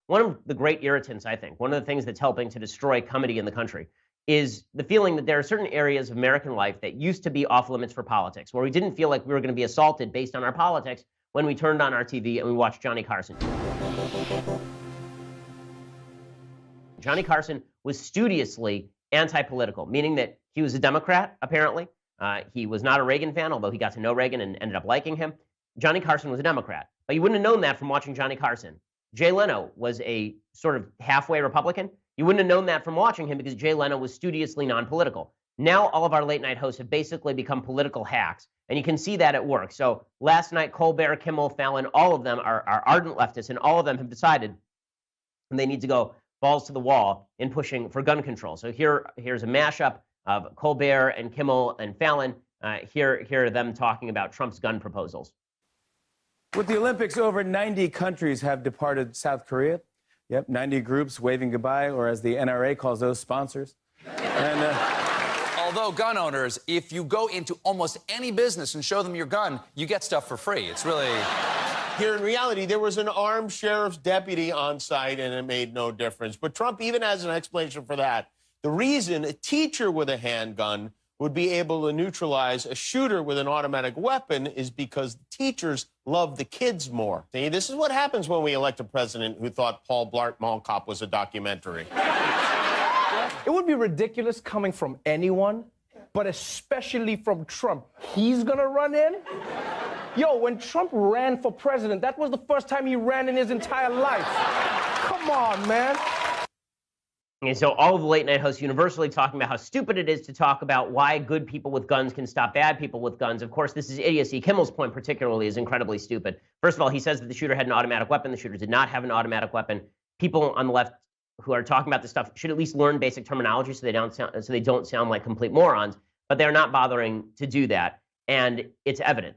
one of the great irritants, I think, one of the things that's helping to destroy comedy in the country is the feeling that there are certain areas of American life that used to be off limits for politics, where we didn't feel like we were going to be assaulted based on our politics when we turned on our TV and we watched Johnny Carson. Johnny Carson was studiously anti-political, meaning that he was a Democrat, apparently. He was not a Reagan fan, although he got to know Reagan and ended up liking him. Johnny Carson was a Democrat, but you wouldn't have known that from watching Johnny Carson. Jay Leno was a sort of halfway Republican. You wouldn't have known that from watching him because Jay Leno was studiously non-political. Now all of our late night hosts have basically become political hacks, and you can see that at work. So last night, Colbert, Kimmel, Fallon, all of them are ardent leftists, and all of them have decided they need to go balls to the wall in pushing for gun control. So here's a mashup of Colbert and Kimmel and Fallon. Here are them talking about Trump's gun proposals. With the Olympics, over 90 countries have departed South Korea. Yep, 90 groups waving goodbye, or as the NRA calls those, sponsors. And, although gun owners, if you go into almost any business and show them your gun, you get stuff for free. It's really... Here, in reality, there was an armed sheriff's deputy on site, and it made no difference. But Trump even has an explanation for that. The reason a teacher with a handgun would be able to neutralize a shooter with an automatic weapon is because the teachers love the kids more. See, this is what happens when we elect a president who thought Paul Blart Mall Cop was a documentary. It would be ridiculous coming from anyone, but especially from Trump. He's gonna run in? Yo, when Trump ran for president, that was the first time he ran in his entire life. Come on, man. And so all of the late night hosts universally talking about how stupid it is to talk about why good people with guns can stop bad people with guns. Of course, this is idiocy. Kimmel's point particularly is incredibly stupid. First of all, he says that the shooter had an automatic weapon. The shooter did not have an automatic weapon. People on the left who are talking about this stuff should at least learn basic terminology so they don't sound like complete morons, but they're not bothering to do that. And it's evident.